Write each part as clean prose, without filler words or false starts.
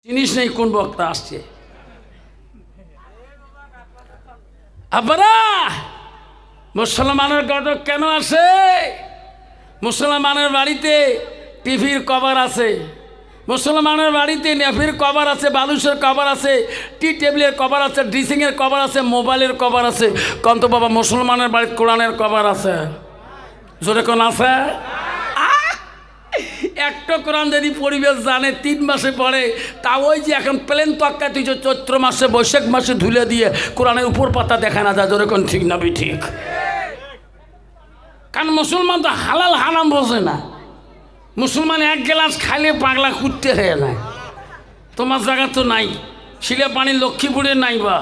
জিনিস নেই কোন বক্তা আসছে। আব্বারা মুসলমানের গজব কেন আসে? মুসলমানের বাড়িতে টিভির কভার আছে, মুসলমানের বাড়িতে নেফির কভার আছে, বালুসের কভার আছে, টি টেবিলের কভার আছে, ড্রেসিংয়ের কভার আছে, মোবাইলের কভার আছে। কন্ত বাবা মুসলমানের বাড়িতে কোরআনের কভার আছে? জোরে কোন আছে? একটা কোরআন যদি পরিবেশ জানে 3 মাসে পড়ে, তা ওই যে এখন প্লেন তক্কা তুই যে চৈত্র মাসে বৈশাখ মাসে ধুলে দিয়ে কোরআনের উপর পাতা দেখা না যায়। জোরে কোন ঠিক না বি ঠিক? কারণ মুসলমান তো হালাল হারাম বোঝে না। মুসলমান 1 গ্লাস খাইলে পাগলা কুটতে হয়ে যায়। তোমার জায়গা তো নাই, শিলে পানি লক্ষ্মীপুরে নাই, বা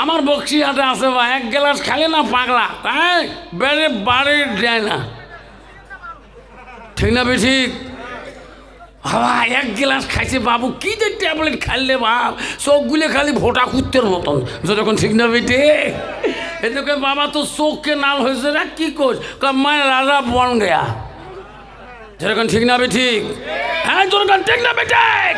আমার বক্সিহাটে আছে বা 1 গ্লাস খাইলে না পাগলা, তাই বেড়ে বাড়ি যায় না। ঠিক না বে ঠিক? বাবা 1 গ্লাস খাইছে বাবু, কি যে ট্যাবলেট খাইলে বাপ, চোখগুলো খালি ভোটা কুত্তের মতন। যখন ঠিক না বেটে এদিকে বাবা তো চোখকে নাল হয়েছে না, কি কোচ মায়ের রাজা বন গয়া। যেরকম ঠিক না বে ঠিক? হ্যাঁ যেরকম ঠিক না বে ঠিক?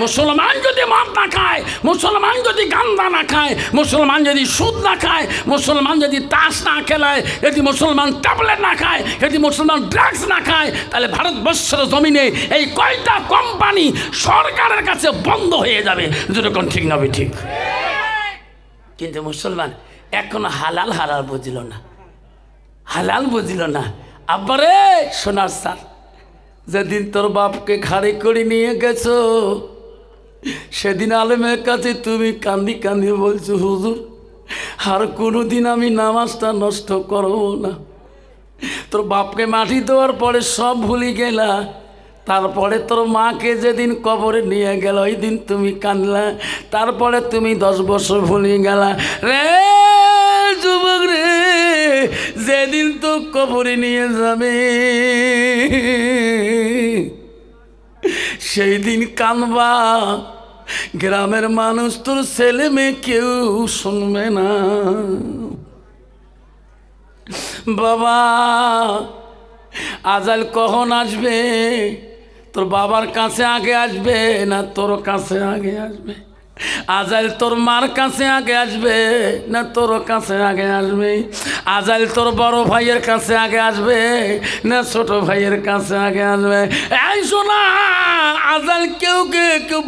মুসলমান যদি মদ না খায়, মুসলমান যদি গান্দা না খায়, মুসলমান যদি সুদ না খায়, মুসলমান যদি তাস না খেলায়, যদি মুসলমান ট্যাবলেট না খায়, যদি মুসলমান ড্রাগস না খায়, তাহলে ভারতবর্ষের জমিনে এই কয়টা কোম্পানি সরকারের কাছে বন্ধ হয়ে যাবে। যেরকম ঠিক না বে ঠিক? কিন্তু মুসলমান এখনো হালাল হালাল বুঝিল না, হালাল বুঝিল না। আব্বারে সোনার স্যার, যেদিন তোর বাপকে ঘাড়ে করে নিয়ে গেছো, সেদিন আলেমের কাছে তুমি কান্দি কান্দি বলছো, হুজুর আর কোনোদিন আমি নামাজটা নষ্ট করব না। তোর বাপকে মাটি দেওয়ার পরে সব ভুলে গেলা, তারপরে তোর মাকে যেদিন কবরে নিয়ে গেল ওই দিন তুমি কাঁদলা, তারপরে তুমি 10 বছর ভুলে গেলা। রে যুবক রে, যেদিন তো কবরে নিয়ে যাবে সেই দিন কাঁদবা, গ্রামের মানুষ তোর ছেলে মেয়ে কেউ শুনবে না। বাবা আজাল কখন আসবে? তোর বাবার কাছে আগে আসবে না তোর কাছে আগে আসবে? আজাইল তোর মার কাছে আগে আসবে না তোর কাছে আগে আসবে? আজাইল তোর বড় ভাইয়ের কাছে আগে আসবে না ছোট ভাইয়ের কাছে আগে আসবে? এই শোনা, আজাইল কেউ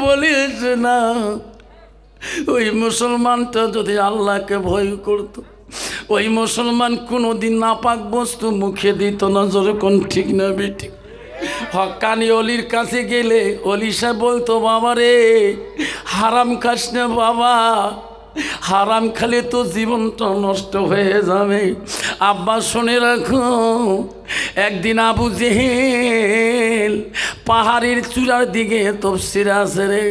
বলিয়েছে না। ওই মুসলমানটা যদি আল্লাহকে ভয় করত, ওই মুসলমান কোনোদিন নাপাক বস্তু মুখে দিত না। যেরকম ঠিক না বেটি? হক্কানি অলির কাছে গেলে অলি সাহেব বলতো, বাবা রে হারাম খাস না বাবা, হারাম খালে তো জীবনটা নষ্ট হয়ে যাবে। আব্বা শুনে রাখো, একদিন আবু জেহেল পাহাড়ের চূড়ার দিকে, তফসির আছে রে,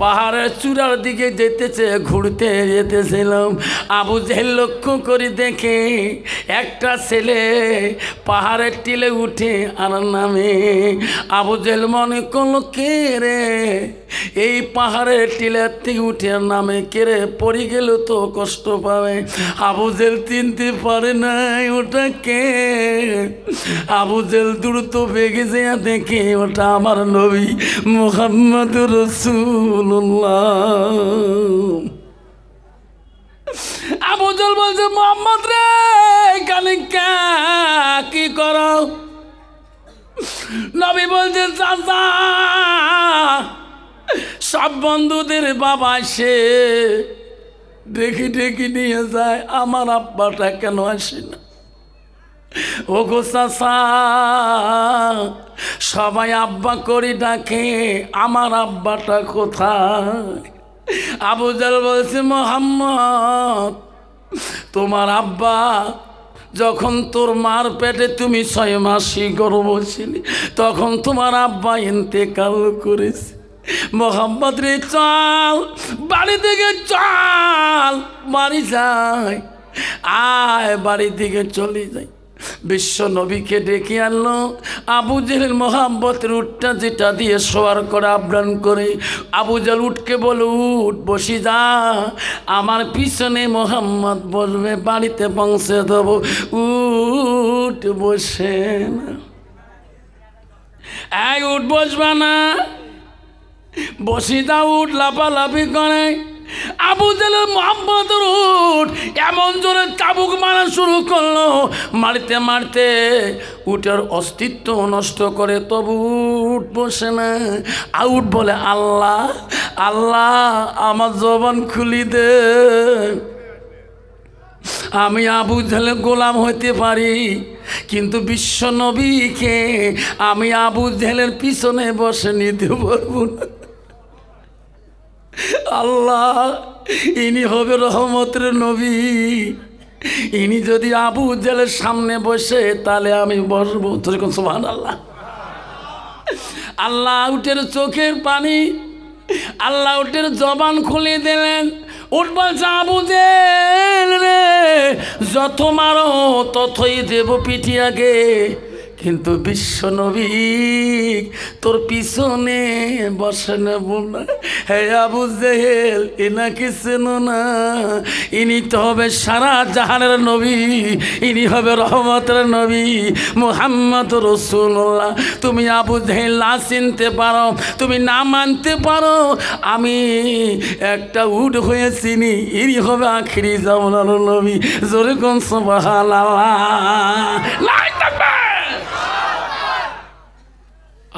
পাহাড়ের চূড়ার দিকে যেতেছে, ঘুরতে যেতেছিলাম। আবু জেহেল লক্ষ্য করে দেখে একটা ছেলে পাহাড়ের টিলে উঠে আর নামে। আবু জেহেল মনে করলো, কে রে এই পাহাড়ের টিলের থেকে উঠে নামে, কে রে পড়ে গেল তো কষ্ট পাবে। আবু জেহেল চিনতে পারে নাই ওটা কে। আবু জেহেল দ্রুত বেগে যেয়া দেখে ওটা আমার নবী মুহাম্মদুর রাসূলুল্লাহ। আবু জেহেল বলছে, মুহাম্মদ রে এখানে কি করো? নবী বলছে, চাচা সব বন্ধুদের বাবা সে ডেকে নিয়ে যায়, আমার আব্বাটা কেন আসে না? ও গো চাচা, সবাই আব্বা করে ডাকে, আমার আব্বাটা কোথায়? আবু জেহেল বলছে, মুহাম্মদ তোমার আব্বা যখন তোর মার পেটে তুমি 6 মাসই গর্ভ ছিলে, তখন তোমার আব্বা ইন্তেকাল করেছে। মোহাম্মদ রে চল, বাড়ি থেকে চল, বাড়ি যাই, আয় বাড়ি থেকে চলে যাই। বিশ্ব নবীকে ডেকে আনলো। আবু জেহেল মোহাম্মতের উটটা যেটা দিয়ে সওয়ার করে আবরান করে, আবু জেহেল উঠকে বলে, উঠ বসি যা, আমার পিছনে মোহাম্মদ বসবে, বাড়িতে পৌঁছে দেবো। উঠ বসে না, উঠ বসবা না, বসি দাউদ লাফালাফি করে, আবু জেহেল মুহাম্মদের উট এমন জোরে চাবুক মারা শুরু করলো, মারতে মারতে উটের অস্তিত্ব নষ্ট করে, তবু উট বসে না। উট বলে, আল্লাহ আল্লাহ আমার জবান খুলি দে, আমি আবু জেহেলের গোলাম হইতে পারি, কিন্তু বিশ্ব নবীকে আমি আবু জেহেলের পিছনে বসে নিতে পারবো না। আল্লাহ ইনি হবে রহমতের নবী, ইনি যদি আবু জেহেলের সামনে বসে তাহলে আমি বসবো। সুবহানাল্লাহ। আল্লাহ উটের চোখের পানি, আল্লাহ উটের জবান খুলে দিলেন। উট বলছে, আবু জেহেল রে, যত মারো ততই দেব পিঠিয়াকে, কিন্তু বিশ্ব নবী তোর পিছনে বসে নেব না। হে আবু জেহেল, এনাকে চেনো না? ইনি তো হবে সারা জাহানের নবী, ইনি হবে রহমতের নবী মুহাম্মদ রাসূলুল্লাহ। তুমি আবু জেহেল না চিনতে পারো, তুমি না মানতে পারো, আমি একটা উট হয়ে চিনি, ইনি হবে আখিরি জামানার নবী। জোরে কোন সুবহানাল্লাহ। লাই তাকবীর।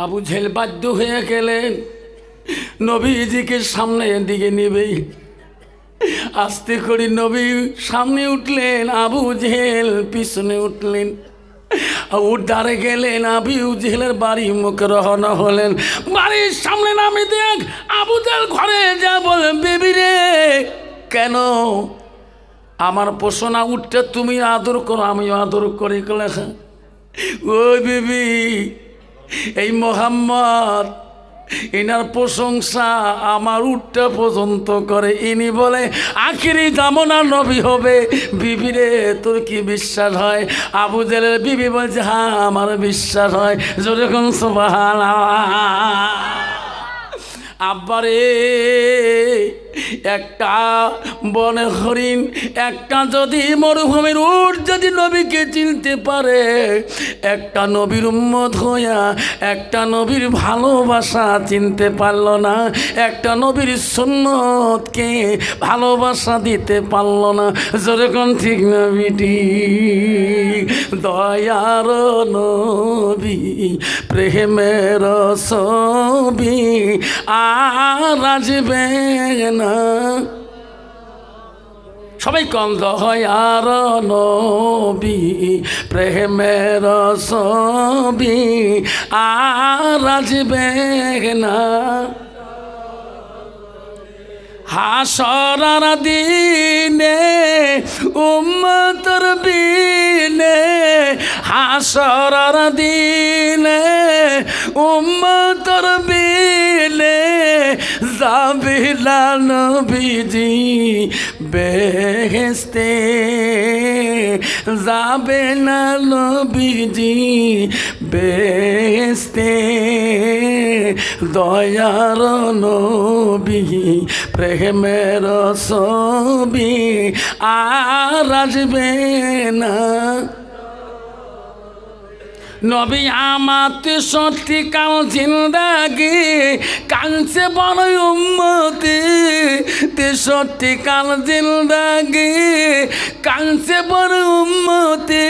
আবু জেহেল বাধ্য হয়ে গেলেন নবীজিকে সামনে দিকে নেবে। আস্তে করে নবী সামনে উঠলেন, আবু জেহেল পিছনে উঠলেন। উট দাঁড়ে গেলেন, আবু জেহেলের বাড়ি মুখে রওনা হলেন। বাড়ির সামনে নামে দেখ আবু জেহেল ঘরে যা বলে, বেবি রে, কেন আমার পোষণা উঠটা তুমি আদর করো, আমিও আদর করি। ওই বেবি, এই মোহাম্মদ ইনার প্রশংসা আমার উটটা পর্যন্ত করে, ইনি বলে আখিরি জামানার নবী হবে। বিবি রে, তোর কি বিশ্বাস হয়? আবু জেহেলের বিবি বলছে, হ্যাঁ আমার বিশ্বাস হয়। জোরে কোন সুবহানাল্লাহ। আব্বারে, একটা বনে হরিণ, একটা যদি মরুভূমির উট যদি নবীকে চিনতে পারে, একটা নবীর উম্মত হইয়া একটা নবীর ভালোবাসা চিনতে পারল না, একটা নবীর সুন্নতকে ভালোবাসা দিতে পারল না। যেরকম ঠিক না বিটি? দয়ার নবী প্রেমের ছবি আর আসবে না। সবাই কম, দয়ার নবী প্রেমের ছবি আর আসবে না। হাসরার দিনে উম্মতের বিনে, হাসরার দিনে উম্মতের বিনে যাবে না নবীজি বেহেশতে, যাবে না নবীজি বেহেশতে। দয়ার নবী প্রেমের ছবি আর আসবে না। নবী আমার 63 কাল জিন্দাগি কাঁদছে বড় উম্মতি, 63 কাল জিন্দাগি কাঁদছে বড় উম্মতি।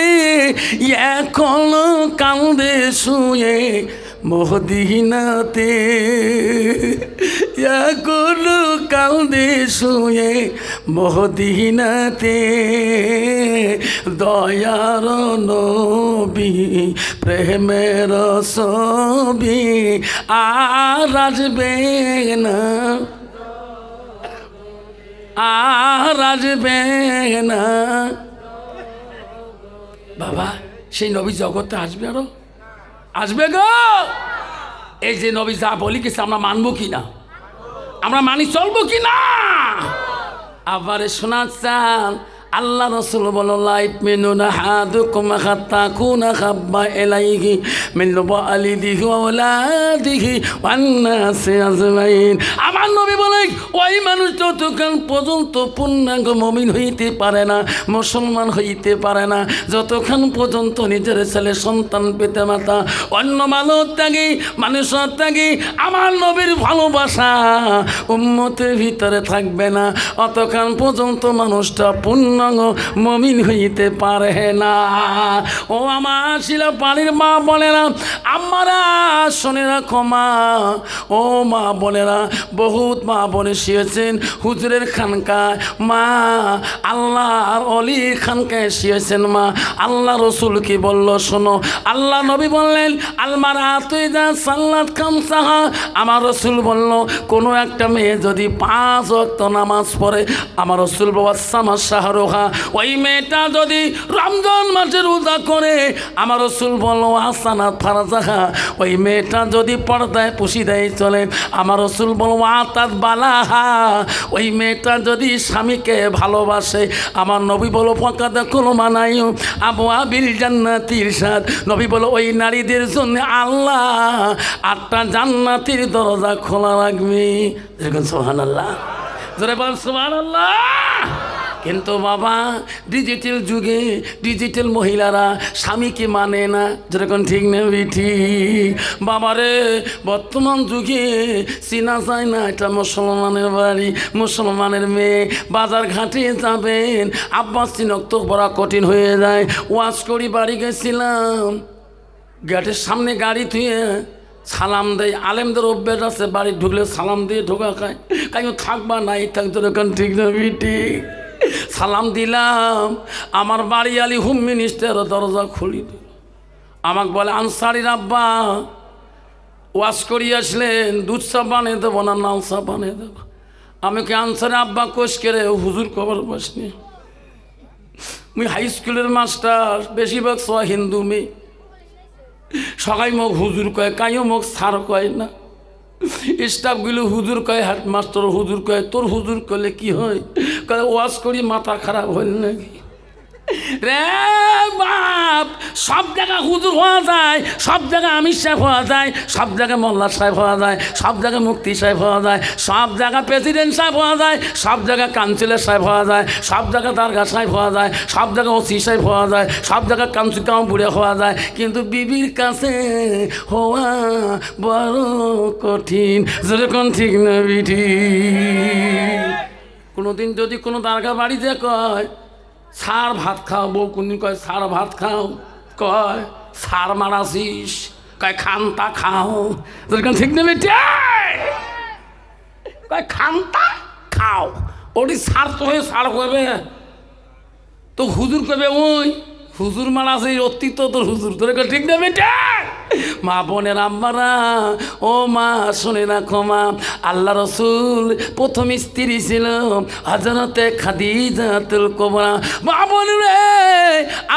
এখনো কান্দে শুয়ে মদিনাতে, এখনো কান্দে শুয়ে মদিনাতে। দয়ার নবী প্রেমের ছবি আর আসবে না, আর আসবে না। বাবা, সেই নবী জগতে আসবে, আরো আসবে গো। এই যে নবী যা বলি গেছে আমরা মানবো কি না? আমরা মানি চলবো কি না? আবার শোনা চান আল্লাহ রসুল বলো লাইফ মেনু না হাদুকুম হাত্তা কুনা খাব্বা ইলাইহি মিন ওয়ালিদিহি ওয়া ওয়ালাদিহি ওয়ান নাসি আজমাইন। আমার নবী বলে ওই মানুষ যতক্ষণ পর্যন্ত পূর্ণাঙ্গ মুমিন হইতে পারে না, মুসলমান হইতে পারে না, যতক্ষণ পর্যন্ত নিজের ছেলে সন্তান পেতে মাতা অন্য মানুষ মানুষের ত্যাগী আমার নবীর ভালোবাসা উম্মতের ভিতরে থাকবে না, অতক্ষণ পর্যন্ত মানুষটা পূর্ণাঙ্গ মুমিন হইতে পারে না। ও আমার শিলা পানির মা বলেরা, আমারা শুনে রাখো মা, ও মা বোনেরা, বহুত মা বোনে শিয়েছেন হুজুরের খানকায়, মা আল্লাহর অলির খানকায় শিয়েছেন মা। আল্লাহ রসুল কি বলল শোনো, আল্লাহ নবী বললেন আলমারা তুই যা সাল্লাত খামসাহা। আমার রসুল বলল কোনো একটা মেয়ে যদি 5 ওয়াক্ত নামাজ পড়ে, আমার রসুল বাবা সামাজ শাহরুখা, ওই মেয়েটা যদি রমজান মাসে রোজা করে, আমার রসুল বলল আসানাত ফারাজাহা, ওই মেয়েটা যদি পর্দায় পুশিদায় চলে, আমার রসুল বলল আতাত বালাহা, ওই মেয়েটা যদি স্বামীকে ভালোবাসে, আমার নবী বলো ফাঁকা দেখলো মানাইও আবু আবিল জান্নাতির সাদ, নবী বলো ওই নারীদের জন্য আল্লাহ 8টা জান্নাতের দরজা খোলা রাখবে। দেখুন সুবহানাল্লাহ, জোরে বল সুবহানাল্লাহ। কিন্তু বাবা ডিজিটাল যুগে ডিজিটাল মহিলারা স্বামীকে মানে না, যেরকম ঠিক না ঠিক বাবারে, বর্তমান যুগে চিনা যায় না এটা মুসলমানের বাড়ি, মুসলমানের মেয়ে। বাজার ঘাটে যাবেন আব্বাস চিনক তো বড় কঠিন হয়ে যায়। ওয়াজ করি বাড়ি গেছিলাম, গেটের সামনে গাড়ি থুয়ে সালাম দেয়, আলেমদের অভ্যাস আছে বাড়ি ঢুকলে সালাম দিয়ে ঢোকা খায়, কাইও থাকবা নাই থাকতো এরকম ঠিক না ঠিক। সালাম দিলাম, আমার বাড়ি আলী হোম মিনিস্টার দরজা খুলি দিল, আমাকে বলে আনসারির আব্বা ওয়াশ করিয়ে আসলেন, দুধ চা বানিয়ে দেবো না লাল চা বানিয়ে দেবো? আমি কি আনসারি আব্বা কোষ করে হুজুর কবর বসনি, মুই হাই স্কুলের মাস্টার, বেশিরভাগ সব হিন্দু মেয়ে, সবাই মোক হুজুর কয়, কাইও মোক সার কয় না, স্টাফগুলো হুজুর কয়, হেডমাস্টার হুজুর কয়, তোর হুজুর করলে কি হয়? কয় ওয়াজ করি মাথা খারাপ হইল নাকি রে বাপ? সব জায়গায় হুজুর হওয়া যায়, সব জায়গায় আমির সাহেব হওয়া যায়, সব জায়গায় মোল্লা সাহেব হওয়া যায়, সব জায়গায় মুফতি সাহেব হওয়া যায়, সব জায়গায় প্রেসিডেন্ট সাহেব হওয়া যায়, সব জায়গায় কাউন্সিলর সাহেব হওয়া যায়, সব জায়গায় দারগা সাহেব হওয়া যায়, সব জায়গায় ওসি সাহেব হওয়া যায়, সব জায়গায় কাউন্সিল বুড়ে হওয়া যায়, কিন্তু বিবির কাছে হওয়া বড় কঠিন। যেরকম ঠিক না বিধি? কোনোদিন যদি কোনো দারগা বাড়িতে কয় সার ভাত খাও, বউ কোনদিন কয় সার ভাত খাও, কয় সার মারাছিস, কয় খান্তা খাও, যেরকম ঠিক না বেটে, কয় খান্তা খাও, ওটি সার তো হয়ে সার করবে তো হুজুর কবে ওই হুজুর মারাছি অতীত তোর হুজুর, তোর ঠিক না বেটে? মা বোনের আম্মারা, ও মা শুনে রাখো মা, আল্লাহ রসুল প্রথম স্ত্রী ছিল হযরতে খাদিজাতুল কুবরা। মা বোনেরা,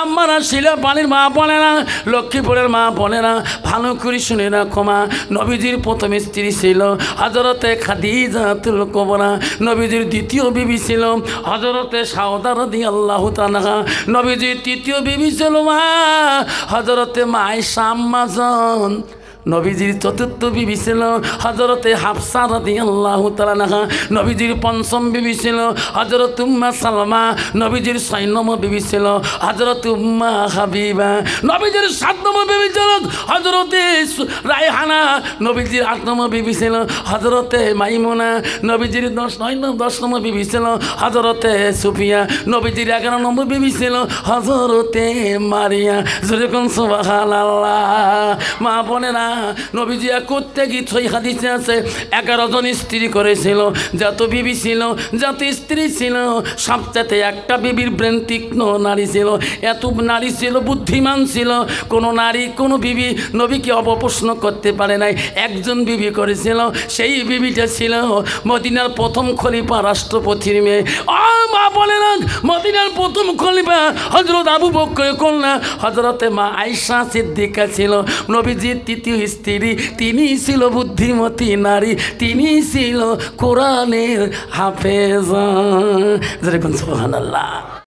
আম্মারা ছিল পানির মা বোনেরা, লক্ষ্মীপুরের মা বোনেরা, ভালো করে শুনে রাখো মা, নবীজির প্রথম স্ত্রী ছিল হযরতে খাদিজাতুল কুবরা, নবীজির দ্বিতীয় বিবি ছিল হযরতে সাউদা রাদিয়াল্লাহু তাআলা, নবীজির তৃতীয় বিবি ছিল মা হযরতে আয়েশা আম্মা জান, নবীজির চতুর্থ বিবি ছিল হযরতে হাফসা রাদিয়াল্লাহু তাআলা আনহা, নবীজির পঞ্চম বিবি ছিল হযরত উম্মে সালমা, নবীজির 6 নম্বর বিবি ছিল হযরত উম্মে হাবিবা, নবীজির 7 নম্বর বিবি ছিল হযরতে রায়হানা, নবীজির 8 নম্বর বিবি ছিল হযরতে মাইমুনা, নবীজির 10 নম্বর বিবি ছিল হযরতে সুফিয়া, নবীজির 11 নম্বর বিবি ছিল হযরতে মারিয়া। যেরকম সুবহানাল্লাহ। মা বোনেরা, নবীজি করতে গিয়ে 6 হাদিসে আছে 11 জন স্ত্রী করেছিল, যত বিবি ছিল যত স্ত্রী ছিল সবচেয়ে একটা বিবির ব্রেন তীক্ষ্ণ নারী ছিল, এত নারী ছিল, বুদ্ধিমান ছিল, কোনো নারী কোনো বিবি নবীকে অপপ্রশ্ন করতে পারে নাই, একজন বিবি করেছিল, সেই বিবিটা ছিল মদিনার প্রথম খলিফা রাষ্ট্রপতির মেয়ে। মা বলে না, মদিনার প্রথম খলিফা হযরত আবু বকরের কন্যা হযরতে মা আয়েশা সিদ্দিকা ছিল নবীজির তৃতীয় স্ত্রী, তিনি ছিল বুদ্ধিমতী নারী, তিনি ছিল কোরআনের হাফেজা। যেরকম সুবহানাল্লাহ।